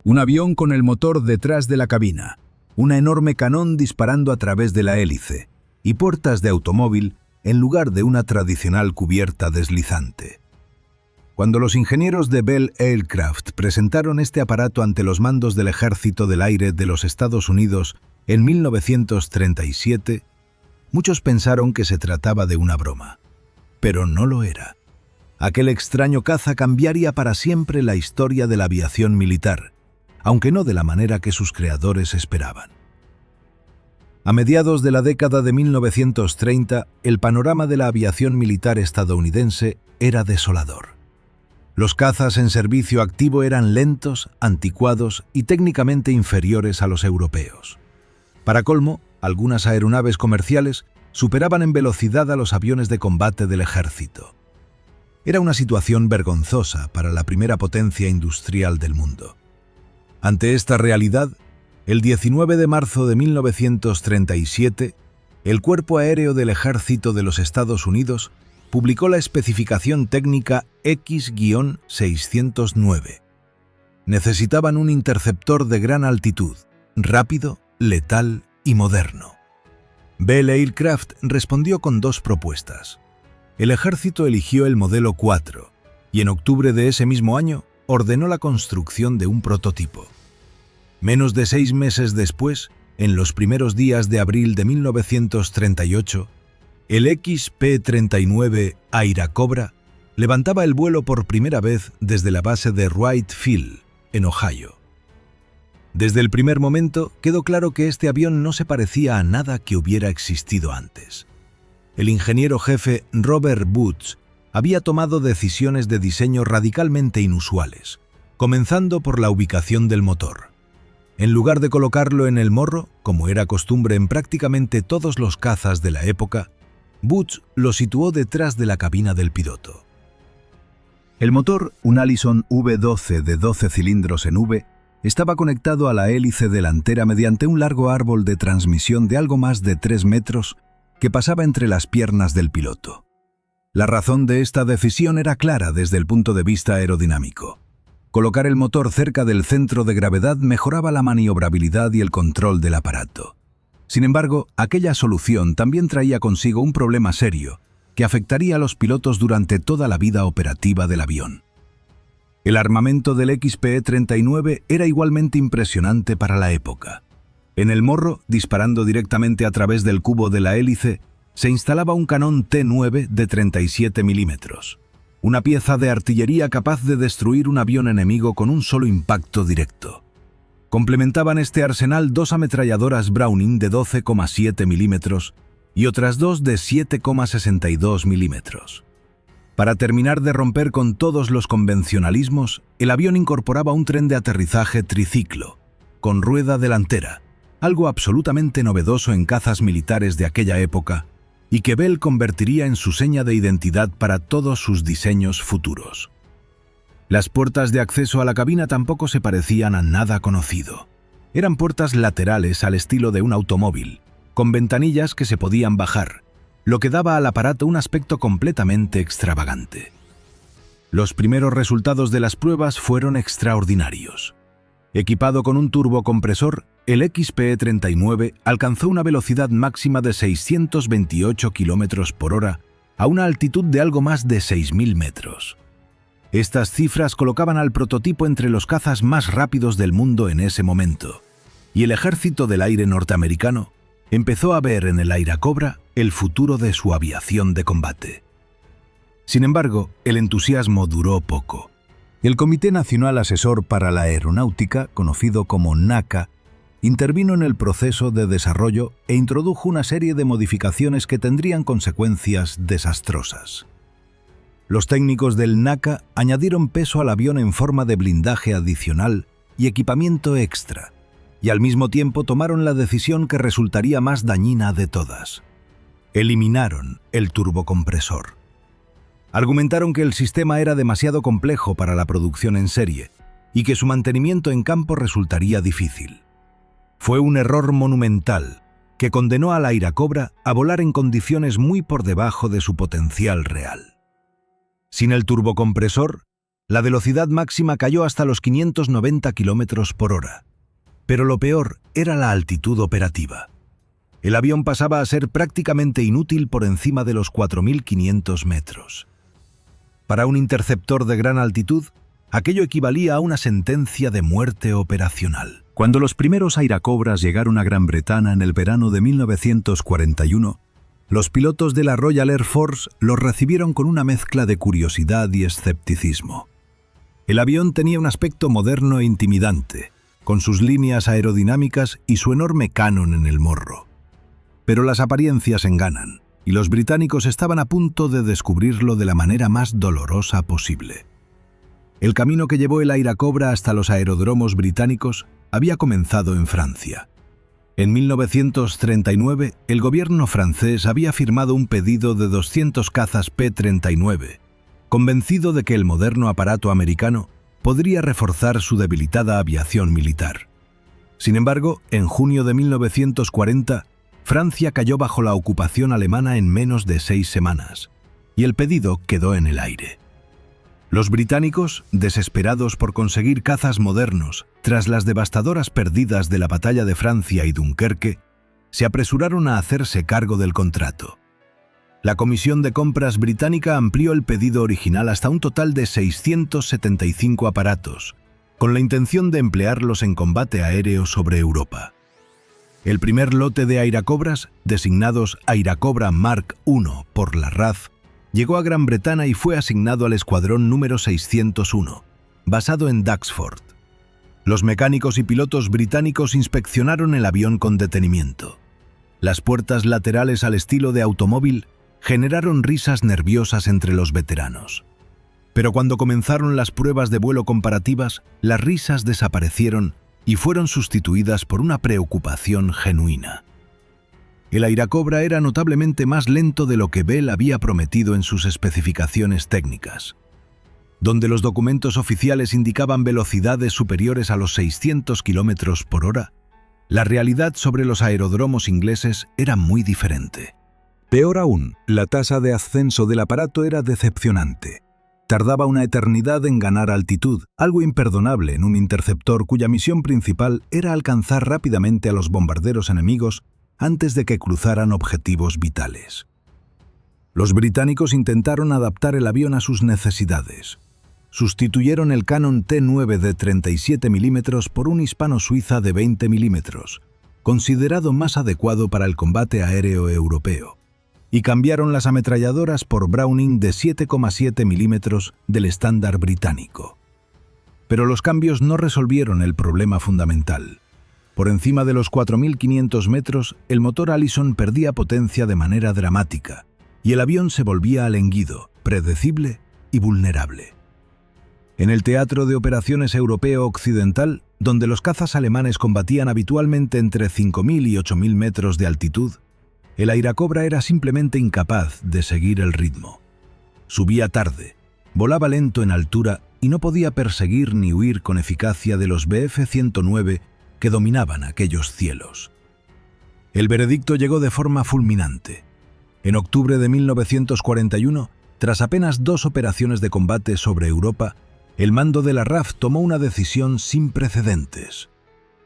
Un avión con el motor detrás de la cabina, un enorme canón disparando a través de la hélice y puertas de automóvil en lugar de una tradicional cubierta deslizante. Cuando los ingenieros de Bell Aircraft presentaron este aparato ante los mandos del Ejército del Aire de los Estados Unidos en 1937, muchos pensaron que se trataba de una broma. Pero no lo era. Aquel extraño caza cambiaría para siempre la historia de la aviación militar, aunque no de la manera que sus creadores esperaban. A mediados de la década de 1930, el panorama de la aviación militar estadounidense era desolador. Los cazas en servicio activo eran lentos, anticuados y técnicamente inferiores a los europeos. Para colmo, algunas aeronaves comerciales superaban en velocidad a los aviones de combate del ejército. Era una situación vergonzosa para la primera potencia industrial del mundo. Ante esta realidad, el 19 de marzo de 1937, el Cuerpo Aéreo del Ejército de los Estados Unidos publicó la especificación técnica X-609. Necesitaban un interceptor de gran altitud, rápido, letal y moderno. Bell Aircraft respondió con dos propuestas. El ejército eligió el modelo 4 y en octubre de ese mismo año ordenó la construcción de un prototipo. Menos de 6 meses después, en los primeros días de abril de 1938, el XP-39 Airacobra levantaba el vuelo por primera vez desde la base de Wright Field, en Ohio. Desde el primer momento quedó claro que este avión no se parecía a nada que hubiera existido antes. El ingeniero jefe Robert Booth había tomado decisiones de diseño radicalmente inusuales, comenzando por la ubicación del motor. En lugar de colocarlo en el morro, como era costumbre en prácticamente todos los cazas de la época, Booth lo situó detrás de la cabina del piloto. El motor, un Allison V12 de 12 cilindros en V, estaba conectado a la hélice delantera mediante un largo árbol de transmisión de algo más de 3 metros que pasaba entre las piernas del piloto. La razón de esta decisión era clara desde el punto de vista aerodinámico. Colocar el motor cerca del centro de gravedad mejoraba la maniobrabilidad y el control del aparato. Sin embargo, aquella solución también traía consigo un problema serio que afectaría a los pilotos durante toda la vida operativa del avión. El armamento del XP-39 era igualmente impresionante para la época. En el morro, disparando directamente a través del cubo de la hélice, se instalaba un canón T9 de 37 milímetros, una pieza de artillería capaz de destruir un avión enemigo con un solo impacto directo. Complementaban este arsenal 2 ametralladoras Browning de 12,7 milímetros y otras 2 de 7,62 milímetros. Para terminar de romper con todos los convencionalismos, el avión incorporaba un tren de aterrizaje triciclo, con rueda delantera, algo absolutamente novedoso en cazas militares de aquella época y que Bell convertiría en su seña de identidad para todos sus diseños futuros. Las puertas de acceso a la cabina tampoco se parecían a nada conocido. Eran puertas laterales al estilo de un automóvil, con ventanillas que se podían bajar, lo que daba al aparato un aspecto completamente extravagante. Los primeros resultados de las pruebas fueron extraordinarios. Equipado con un turbocompresor, el XP-39 alcanzó una velocidad máxima de 628 km por hora a una altitud de algo más de 6.000 metros. Estas cifras colocaban al prototipo entre los cazas más rápidos del mundo en ese momento, y el Ejército del Aire norteamericano empezó a ver en el Airacobra el futuro de su aviación de combate. Sin embargo, el entusiasmo duró poco. El Comité Nacional Asesor para la Aeronáutica, conocido como NACA, intervino en el proceso de desarrollo e introdujo una serie de modificaciones que tendrían consecuencias desastrosas. Los técnicos del NACA añadieron peso al avión en forma de blindaje adicional y equipamiento extra, y al mismo tiempo tomaron la decisión que resultaría más dañina de todas. Eliminaron el turbocompresor. Argumentaron que el sistema era demasiado complejo para la producción en serie y que su mantenimiento en campo resultaría difícil. Fue un error monumental que condenó al Airacobra a volar en condiciones muy por debajo de su potencial real. Sin el turbocompresor, La velocidad máxima cayó hasta los 590 km por hora. Pero lo peor era la altitud operativa. El avión pasaba a ser prácticamente inútil por encima de los 4.500 metros. Para un interceptor de gran altitud, aquello equivalía a una sentencia de muerte operacional. Cuando los primeros Airacobras llegaron a Gran Bretaña en el verano de 1941, los pilotos de la Royal Air Force los recibieron con una mezcla de curiosidad y escepticismo. El avión tenía un aspecto moderno e intimidante, con sus líneas aerodinámicas y su enorme canon en el morro. Pero las apariencias engañan, y los británicos estaban a punto de descubrirlo de la manera más dolorosa posible. El camino que llevó el Airacobra hasta los aeródromos británicos había comenzado en Francia. En 1939, el gobierno francés había firmado un pedido de 200 cazas P-39, convencido de que el moderno aparato americano podría reforzar su debilitada aviación militar. Sin embargo, en junio de 1940, Francia cayó bajo la ocupación alemana en menos de 6 semanas, y el pedido quedó en el aire. Los británicos, desesperados por conseguir cazas modernos tras las devastadoras pérdidas de la batalla de Francia y Dunkerque, se apresuraron a hacerse cargo del contrato. La Comisión de Compras británica amplió el pedido original hasta un total de 675 aparatos, con la intención de emplearlos en combate aéreo sobre Europa. El primer lote de Airacobras, designados Airacobra Mark I por la RAF, llegó a Gran Bretaña y fue asignado al escuadrón número 601, basado en Duxford. Los mecánicos y pilotos británicos inspeccionaron el avión con detenimiento. Las puertas laterales al estilo de automóvil generaron risas nerviosas entre los veteranos. Pero cuando comenzaron las pruebas de vuelo comparativas, las risas desaparecieron y fueron sustituidas por una preocupación genuina. El Airacobra era notablemente más lento de lo que Bell había prometido en sus especificaciones técnicas. Donde los documentos oficiales indicaban velocidades superiores a los 600 km por hora, la realidad sobre los aeródromos ingleses era muy diferente. Peor aún, la tasa de ascenso del aparato era decepcionante. Tardaba una eternidad en ganar altitud, algo imperdonable en un interceptor cuya misión principal era alcanzar rápidamente a los bombarderos enemigos antes de que cruzaran objetivos vitales. Los británicos intentaron adaptar el avión a sus necesidades. Sustituyeron el Canon T9 de 37 mm por un hispano-suiza de 20 mm, considerado más adecuado para el combate aéreo europeo, y cambiaron las ametralladoras por Browning de 7,7 mm del estándar británico. Pero los cambios no resolvieron el problema fundamental. Por encima de los 4.500 metros, el motor Allison perdía potencia de manera dramática, y el avión se volvía alenguido, predecible y vulnerable. En el teatro de operaciones europeo occidental, donde los cazas alemanes combatían habitualmente entre 5.000 y 8.000 metros de altitud, el Airacobra era simplemente incapaz de seguir el ritmo. Subía tarde, volaba lento en altura y no podía perseguir ni huir con eficacia de los Bf-109 que dominaban aquellos cielos. El veredicto llegó de forma fulminante. En octubre de 1941, tras apenas 2 operaciones de combate sobre Europa, el mando de la RAF tomó una decisión sin precedentes.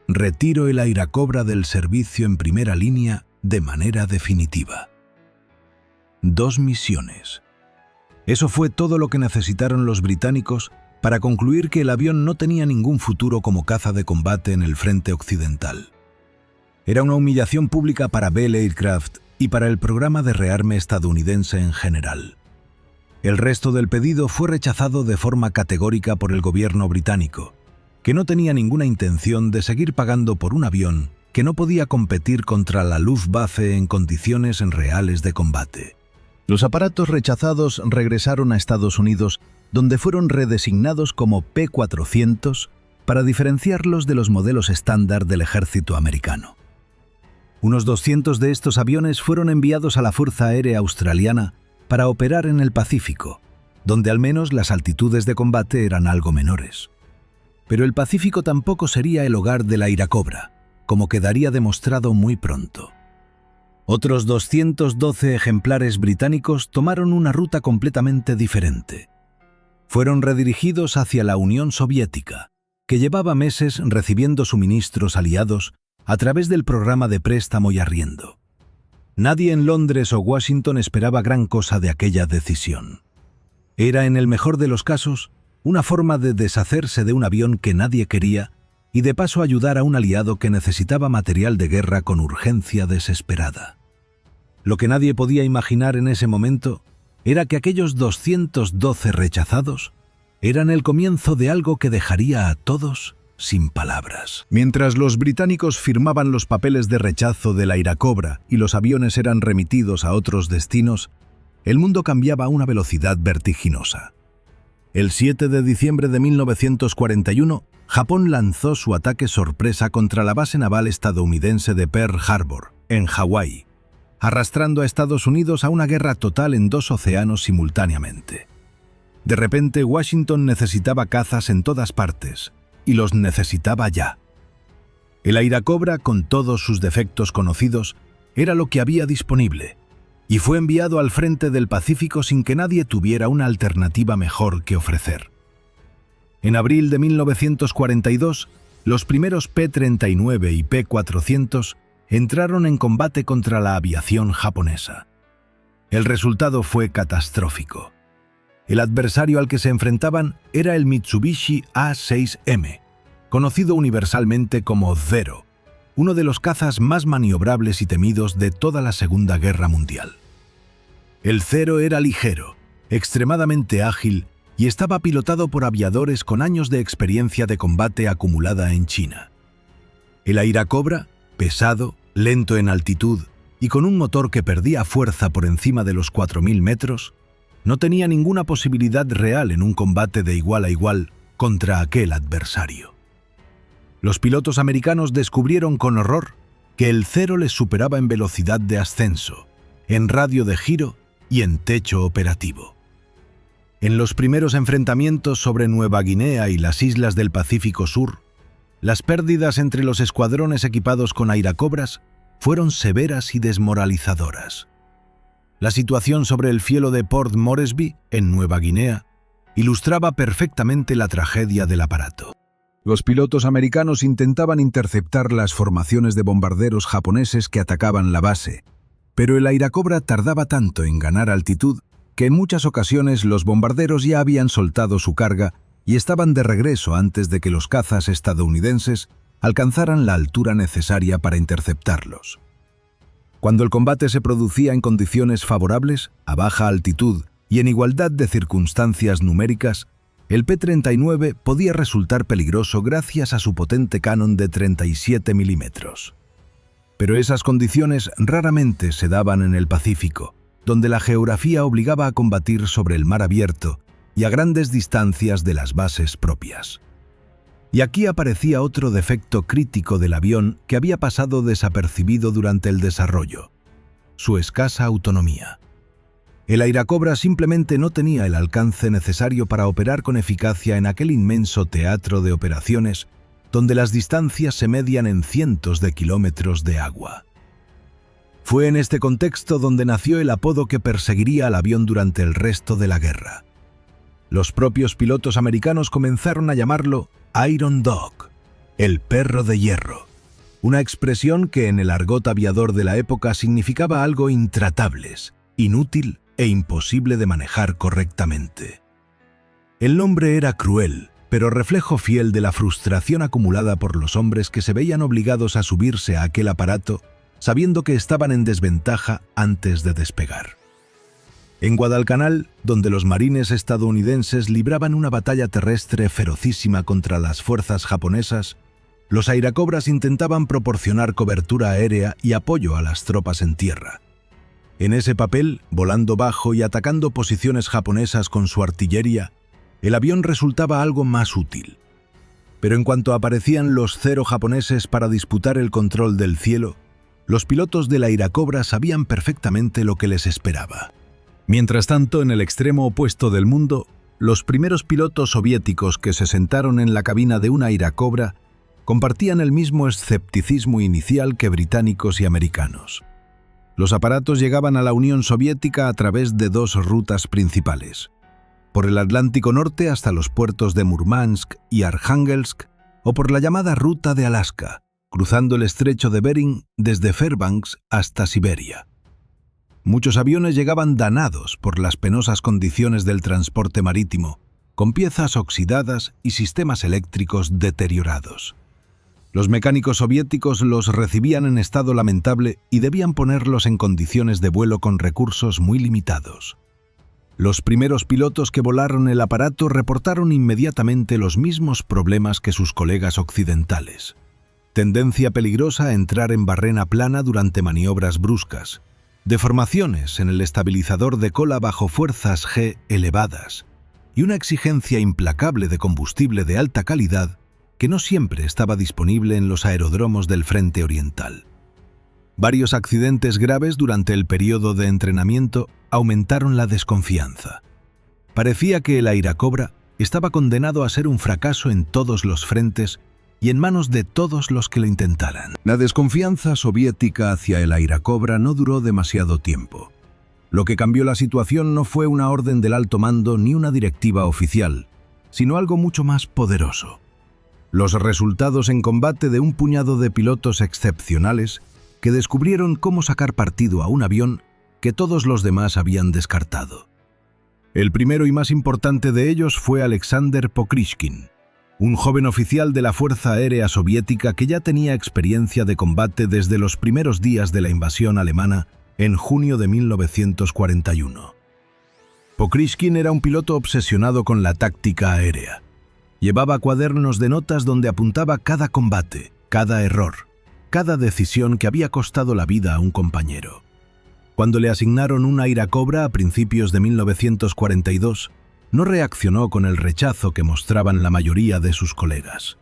Retiro el Airacobra del servicio en primera línea de manera definitiva. 2 misiones. Eso fue todo lo que necesitaron los británicos para concluir que el avión no tenía ningún futuro como caza de combate en el frente occidental. Era una humillación pública para Bell Aircraft y para el programa de rearme estadounidense en general. El resto del pedido fue rechazado de forma categórica por el gobierno británico, que no tenía ninguna intención de seguir pagando por un avión que no podía competir contra la Luftwaffe en condiciones reales de combate. Los aparatos rechazados regresaron a Estados Unidos, donde fueron redesignados como P-400 para diferenciarlos de los modelos estándar del ejército americano. Unos 200 de estos aviones fueron enviados a la Fuerza Aérea Australiana para operar en el Pacífico, donde al menos las altitudes de combate eran algo menores. Pero el Pacífico tampoco sería el hogar del Airacobra, como quedaría demostrado muy pronto. Otros 212 ejemplares británicos tomaron una ruta completamente diferente. fueron redirigidos hacia la Unión Soviética, que llevaba meses recibiendo suministros aliados a través del programa de préstamo y arriendo. Nadie en Londres o Washington esperaba gran cosa de aquella decisión. Era, en el mejor de los casos, una forma de deshacerse de un avión que nadie quería y de paso ayudar a un aliado que necesitaba material de guerra con urgencia desesperada. Lo que nadie podía imaginar en ese momento era que aquellos 212 rechazados eran el comienzo de algo que dejaría a todos sin palabras. Mientras los británicos firmaban los papeles de rechazo de la Iracobra y los aviones eran remitidos a otros destinos, el mundo cambiaba a una velocidad vertiginosa. El 7 de diciembre de 1941, Japón lanzó su ataque sorpresa contra la base naval estadounidense de Pearl Harbor, en Hawái, arrastrando a Estados Unidos a una guerra total en 2 océanos simultáneamente. De repente, Washington necesitaba cazas en todas partes, y los necesitaba ya. El Iracobra, con todos sus defectos conocidos, era lo que había disponible, y fue enviado al frente del Pacífico sin que nadie tuviera una alternativa mejor que ofrecer. En abril de 1942, los primeros P-39 y P-400 entraron en combate contra la aviación japonesa. El resultado fue catastrófico. El adversario al que se enfrentaban era el Mitsubishi A-6M, conocido universalmente como Zero, uno de los cazas más maniobrables y temidos de toda la Segunda Guerra Mundial. El Zero era ligero, extremadamente ágil y estaba pilotado por aviadores con años de experiencia de combate acumulada en China. El Iracobra, pesado, lento en altitud y con un motor que perdía fuerza por encima de los 4.000 metros, no tenía ninguna posibilidad real en un combate de igual a igual contra aquel adversario. Los pilotos americanos descubrieron con horror que el Zero les superaba en velocidad de ascenso, en radio de giro y en techo operativo. En los primeros enfrentamientos sobre Nueva Guinea y las islas del Pacífico Sur, las pérdidas entre los escuadrones equipados con Iracobras fueron severas y desmoralizadoras. La situación sobre el fielo de Port Moresby, en Nueva Guinea, ilustraba perfectamente la tragedia del aparato. Los pilotos americanos intentaban interceptar las formaciones de bombarderos japoneses que atacaban la base, pero el Iracobra tardaba tanto en ganar altitud que en muchas ocasiones los bombarderos ya habían soltado su carga y estaban de regreso antes de que los cazas estadounidenses alcanzaran la altura necesaria para interceptarlos. Cuando el combate se producía en condiciones favorables, a baja altitud y en igualdad de circunstancias numéricas, el P-39 podía resultar peligroso gracias a su potente cañón de 37 milímetros. Pero esas condiciones raramente se daban en el Pacífico, donde la geografía obligaba a combatir sobre el mar abierto y a grandes distancias de las bases propias. Y aquí aparecía otro defecto crítico del avión que había pasado desapercibido durante el desarrollo: su escasa autonomía. El Iracobra simplemente no tenía el alcance necesario para operar con eficacia en aquel inmenso teatro de operaciones donde las distancias se median en cientos de kilómetros de agua. Fue en este contexto donde nació el apodo que perseguiría al avión durante el resto de la guerra. Los propios pilotos americanos comenzaron a llamarlo Iron Dog, el perro de hierro, una expresión que en el argot aviador de la época significaba algo intratables, inútil e imposible de manejar correctamente. El nombre era cruel, pero reflejo fiel de la frustración acumulada por los hombres que se veían obligados a subirse a aquel aparato, sabiendo que estaban en desventaja antes de despegar. En Guadalcanal, donde los marines estadounidenses libraban una batalla terrestre ferocísima contra las fuerzas japonesas, los Iracobras intentaban proporcionar cobertura aérea y apoyo a las tropas en tierra. En ese papel, volando bajo y atacando posiciones japonesas con su artillería, el avión resultaba algo más útil. Pero en cuanto aparecían los Zero japoneses para disputar el control del cielo, los pilotos de la Iracobra sabían perfectamente lo que les esperaba. Mientras tanto, en el extremo opuesto del mundo, los primeros pilotos soviéticos que se sentaron en la cabina de una Iracobra compartían el mismo escepticismo inicial que británicos y americanos. Los aparatos llegaban a la Unión Soviética a través de dos rutas principales: por el Atlántico Norte hasta los puertos de Murmansk y Arjángelsk, o por la llamada Ruta de Alaska, cruzando el estrecho de Bering desde Fairbanks hasta Siberia. Muchos aviones llegaban danados por las penosas condiciones del transporte marítimo, con piezas oxidadas y sistemas eléctricos deteriorados. Los mecánicos soviéticos los recibían en estado lamentable y debían ponerlos en condiciones de vuelo con recursos muy limitados. Los primeros pilotos que volaron el aparato reportaron inmediatamente los mismos problemas que sus colegas occidentales. Tendencia peligrosa a entrar en barrena plana durante maniobras bruscas, deformaciones en el estabilizador de cola bajo fuerzas G elevadas y una exigencia implacable de combustible de alta calidad que no siempre estaba disponible en los aeródromos del frente oriental. Varios accidentes graves durante el periodo de entrenamiento aumentaron la desconfianza. Parecía que el Airacobra estaba condenado a ser un fracaso en todos los frentes y en manos de todos los que lo intentaran. La desconfianza soviética hacia el Airacobra no duró demasiado tiempo. Lo que cambió la situación no fue una orden del alto mando ni una directiva oficial, sino algo mucho más poderoso. Los resultados en combate de un puñado de pilotos excepcionales que descubrieron cómo sacar partido a un avión que todos los demás habían descartado. El primero y más importante de ellos fue Alexander Pokrishkin, un joven oficial de la Fuerza Aérea Soviética que ya tenía experiencia de combate desde los primeros días de la invasión alemana en junio de 1941. Pokrishkin era un piloto obsesionado con la táctica aérea. Llevaba cuadernos de notas donde apuntaba cada combate, cada error, cada decisión que había costado la vida a un compañero. Cuando le asignaron un Airacobra a principios de 1942, no reaccionó con el rechazo que mostraban la mayoría de sus colegas.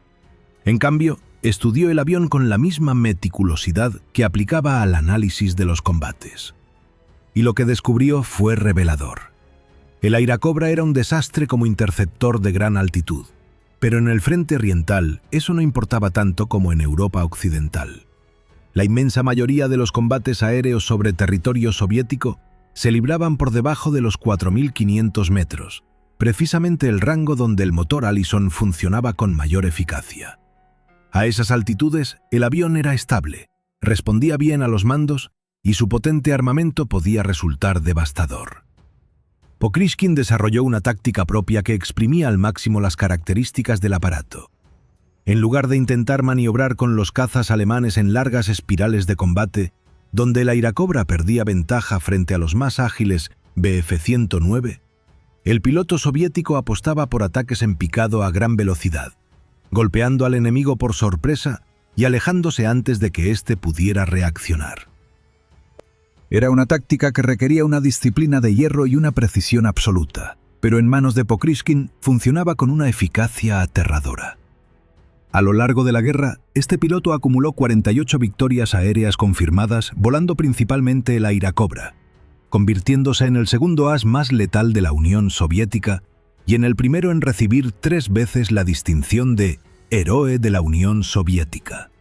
En cambio, estudió el avión con la misma meticulosidad que aplicaba al análisis de los combates. Y lo que descubrió fue revelador. El Airacobra era un desastre como interceptor de gran altitud, pero en el frente oriental eso no importaba tanto como en Europa occidental. La inmensa mayoría de los combates aéreos sobre territorio soviético se libraban por debajo de los 4.500 metros, precisamente el rango donde el motor Allison funcionaba con mayor eficacia. A esas altitudes, el avión era estable, respondía bien a los mandos y su potente armamento podía resultar devastador. Pokrishkin desarrolló una táctica propia que exprimía al máximo las características del aparato. En lugar de intentar maniobrar con los cazas alemanes en largas espirales de combate, donde el Airacobra perdía ventaja frente a los más ágiles Bf-109, el piloto soviético apostaba por ataques en picado a gran velocidad, golpeando al enemigo por sorpresa y alejándose antes de que éste pudiera reaccionar. Era una táctica que requería una disciplina de hierro y una precisión absoluta, pero en manos de Pokrishkin funcionaba con una eficacia aterradora. A lo largo de la guerra, este piloto acumuló 48 victorias aéreas confirmadas volando principalmente el Airacobra, convirtiéndose en el segundo as más letal de la Unión Soviética y en el primero en recibir 3 veces la distinción de Héroe de la Unión Soviética.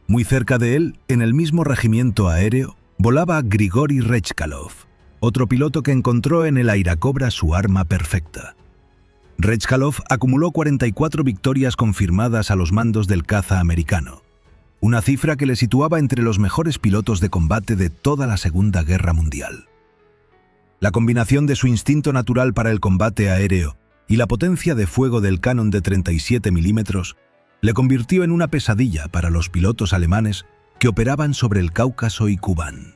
Muy cerca de él, en el mismo regimiento aéreo, volaba Grigori Rechkalov, otro piloto que encontró en el Airacobra su arma perfecta. Rechkalov acumuló 44 victorias confirmadas a los mandos del caza americano, una cifra que le situaba entre los mejores pilotos de combate de toda la Segunda Guerra Mundial. La combinación de su instinto natural para el combate aéreo y la potencia de fuego del canon de 37 milímetros le convirtió en una pesadilla para los pilotos alemanes que operaban sobre el Cáucaso y Kubán.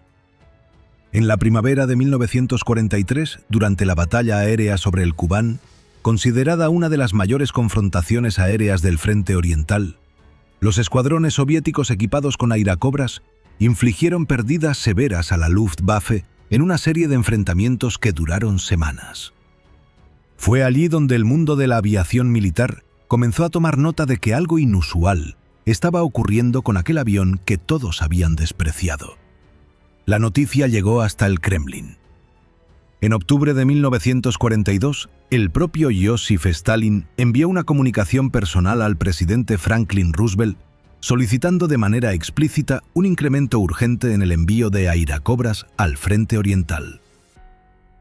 En la primavera de 1943, durante la batalla aérea sobre el Kubán, considerada una de las mayores confrontaciones aéreas del frente oriental, los escuadrones soviéticos equipados con Airacobras infligieron pérdidas severas a la Luftwaffe en una serie de enfrentamientos que duraron semanas. Fue allí donde el mundo de la aviación militar comenzó a tomar nota de que algo inusual estaba ocurriendo con aquel avión que todos habían despreciado. La noticia llegó hasta el Kremlin. En octubre de 1942, el propio Joseph Stalin envió una comunicación personal al presidente Franklin Roosevelt solicitando de manera explícita un incremento urgente en el envío de Airacobras al frente oriental.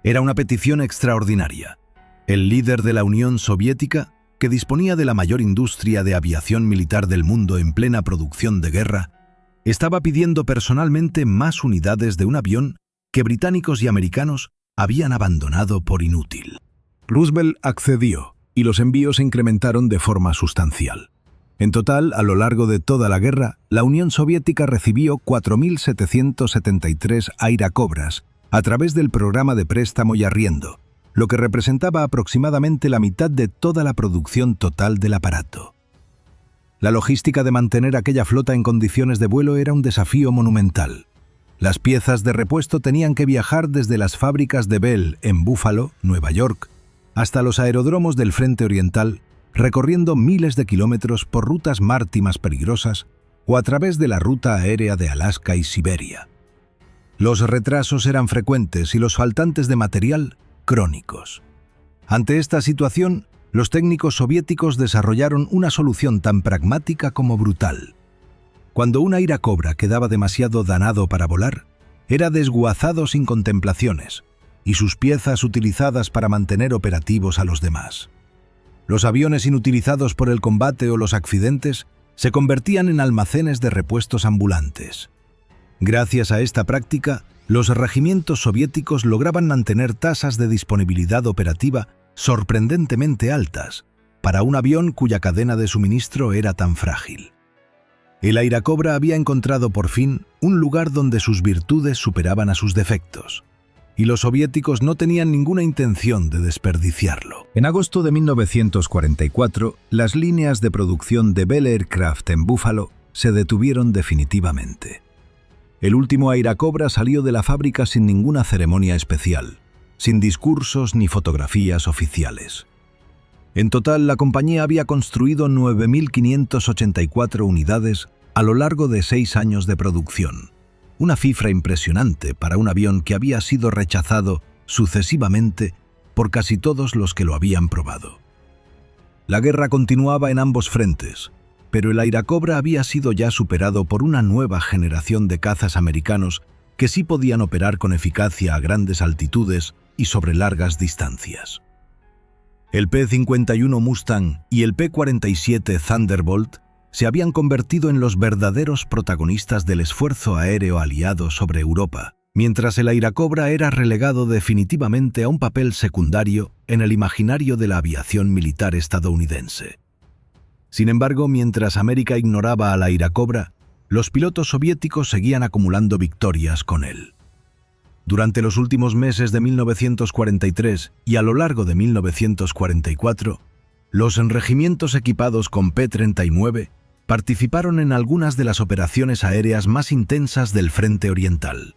Era una petición extraordinaria. El líder de la Unión Soviética, que disponía de la mayor industria de aviación militar del mundo en plena producción de guerra, estaba pidiendo personalmente más unidades de un avión que británicos y americanos habían abandonado por inútil. Roosevelt accedió y los envíos se incrementaron de forma sustancial. En total, a lo largo de toda la guerra, la Unión Soviética recibió 4.773 Airacobras a través del programa de préstamo y arriendo, lo que representaba aproximadamente la mitad de toda la producción total del aparato. La logística de mantener aquella flota en condiciones de vuelo era un desafío monumental. Las piezas de repuesto tenían que viajar desde las fábricas de Bell en Buffalo, Nueva York, hasta los aeródromos del Frente Oriental, recorriendo miles de kilómetros por rutas marítimas peligrosas o a través de la ruta aérea de Alaska y Siberia. Los retrasos eran frecuentes y los faltantes de material crónicos. Ante esta situación, los técnicos soviéticos desarrollaron una solución tan pragmática como brutal. Cuando un Airacobra quedaba demasiado danado para volar, era desguazado sin contemplaciones y sus piezas utilizadas para mantener operativos a los demás. Los aviones inutilizados por el combate o los accidentes se convertían en almacenes de repuestos ambulantes. Gracias a esta práctica, los regimientos soviéticos lograban mantener tasas de disponibilidad operativa sorprendentemente altas para un avión cuya cadena de suministro era tan frágil. El Airacobra había encontrado por fin un lugar donde sus virtudes superaban a sus defectos, y los soviéticos no tenían ninguna intención de desperdiciarlo. En agosto de 1944, las líneas de producción de Bell Aircraft en Buffalo se detuvieron definitivamente. El último Airacobra salió de la fábrica sin ninguna ceremonia especial, sin discursos ni fotografías oficiales. En total, la compañía había construido 9.584 unidades a lo largo de 6 años de producción, una cifra impresionante para un avión que había sido rechazado sucesivamente por casi todos los que lo habían probado. La guerra continuaba en ambos frentes, pero el Airacobra había sido ya superado por una nueva generación de cazas americanos que sí podían operar con eficacia a grandes altitudes y sobre largas distancias. El P-51 Mustang y el P-47 Thunderbolt se habían convertido en los verdaderos protagonistas del esfuerzo aéreo aliado sobre Europa, mientras el Airacobra era relegado definitivamente a un papel secundario en el imaginario de la aviación militar estadounidense. Sin embargo, mientras América ignoraba al Airacobra, los pilotos soviéticos seguían acumulando victorias con él. Durante los últimos meses de 1943 y a lo largo de 1944, los regimientos equipados con P-39 participaron en algunas de las operaciones aéreas más intensas del Frente Oriental.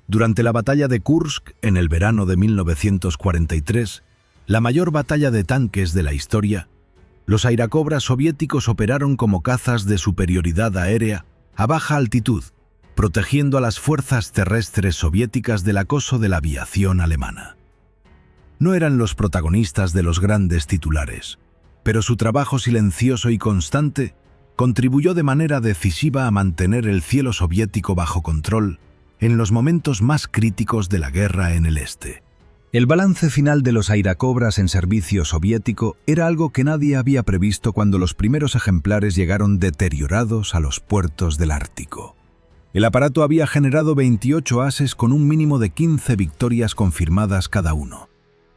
Durante la batalla de Kursk, en el verano de 1943, la mayor batalla de tanques de la historia, los Airacobras soviéticos operaron como cazas de superioridad aérea a baja altitud, protegiendo a las fuerzas terrestres soviéticas del acoso de la aviación alemana. No eran los protagonistas de los grandes titulares, pero su trabajo silencioso y constante contribuyó de manera decisiva a mantener el cielo soviético bajo control en los momentos más críticos de la guerra en el este. El balance final de los Airacobras en servicio soviético era algo que nadie había previsto cuando los primeros ejemplares llegaron deteriorados a los puertos del Ártico. El aparato había generado 28 ases con un mínimo de 15 victorias confirmadas cada uno.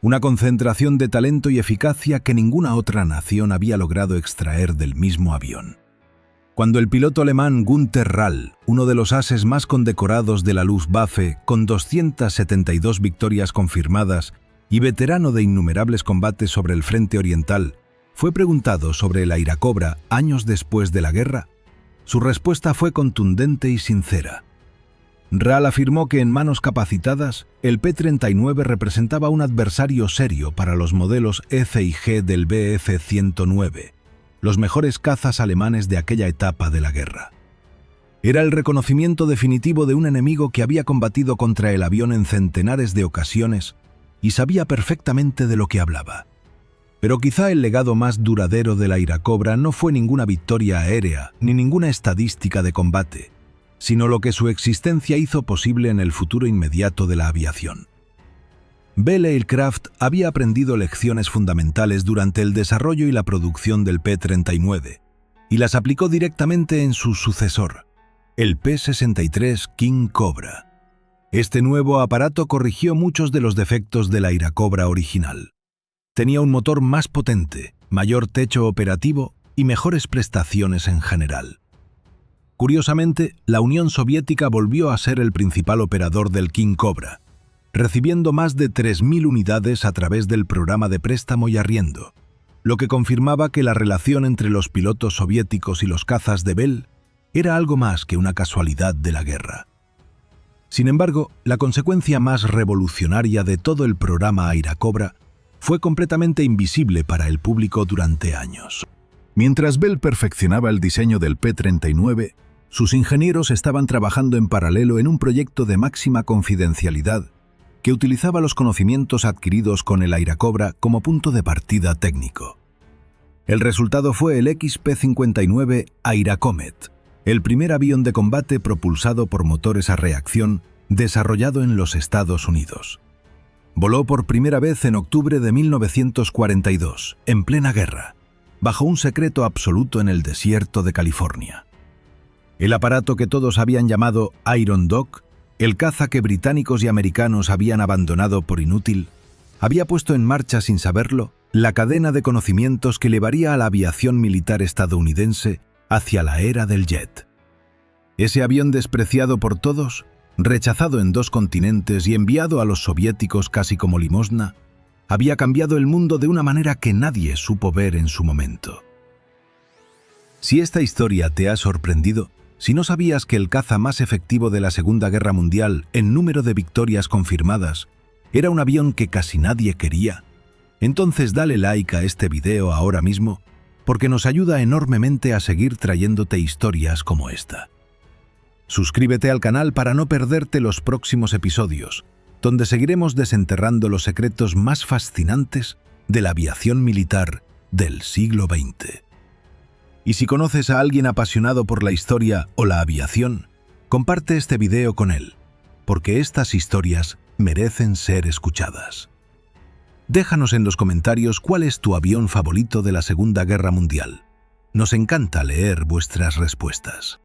Una concentración de talento y eficacia que ninguna otra nación había logrado extraer del mismo avión. Cuando el piloto alemán Günther Rall, uno de los ases más condecorados de la Luftwaffe, con 272 victorias confirmadas y veterano de innumerables combates sobre el Frente Oriental, fue preguntado sobre el Airacobra años después de la guerra, su respuesta fue contundente y sincera. Rall afirmó que en manos capacitadas, el P-39 representaba un adversario serio para los modelos F y G del Bf-109, los mejores cazas alemanes de aquella etapa de la guerra. Era el reconocimiento definitivo de un enemigo que había combatido contra el avión en centenares de ocasiones y sabía perfectamente de lo que hablaba. Pero quizá el legado más duradero del Airacobra no fue ninguna victoria aérea ni ninguna estadística de combate, sino lo que su existencia hizo posible en el futuro inmediato de la aviación. Bell Aircraft había aprendido lecciones fundamentales durante el desarrollo y la producción del P-39 y las aplicó directamente en su sucesor, el P-63 King Cobra. Este nuevo aparato corrigió muchos de los defectos del Airacobra original. Tenía un motor más potente, mayor techo operativo y mejores prestaciones en general. Curiosamente, la Unión Soviética volvió a ser el principal operador del King Cobra, recibiendo más de 3.000 unidades a través del programa de préstamo y arriendo, lo que confirmaba que la relación entre los pilotos soviéticos y los cazas de Bell era algo más que una casualidad de la guerra. Sin embargo, la consecuencia más revolucionaria de todo el programa Airacobra fue completamente invisible para el público durante años. Mientras Bell perfeccionaba el diseño del P-39, sus ingenieros estaban trabajando en paralelo en un proyecto de máxima confidencialidad que utilizaba los conocimientos adquiridos con el Airacobra como punto de partida técnico. El resultado fue el XP-59 Airacomet, el primer avión de combate propulsado por motores a reacción desarrollado en los Estados Unidos. Voló por primera vez en octubre de 1942, en plena guerra, bajo un secreto absoluto en el desierto de California. El aparato que todos habían llamado Iron Dog, el caza que británicos y americanos habían abandonado por inútil, había puesto en marcha sin saberlo la cadena de conocimientos que llevaría a la aviación militar estadounidense hacia la era del jet. Ese avión despreciado por todos, rechazado en 2 continentes y enviado a los soviéticos casi como limosna, había cambiado el mundo de una manera que nadie supo ver en su momento. Si esta historia te ha sorprendido, si no sabías que el caza más efectivo de la Segunda Guerra Mundial en número de victorias confirmadas era un avión que casi nadie quería, entonces dale like a este video ahora mismo porque nos ayuda enormemente a seguir trayéndote historias como esta. Suscríbete al canal para no perderte los próximos episodios, donde seguiremos desenterrando los secretos más fascinantes de la aviación militar del siglo XX. Y si conoces a alguien apasionado por la historia o la aviación, comparte este video con él, porque estas historias merecen ser escuchadas. Déjanos en los comentarios cuál es tu avión favorito de la Segunda Guerra Mundial. Nos encanta leer vuestras respuestas.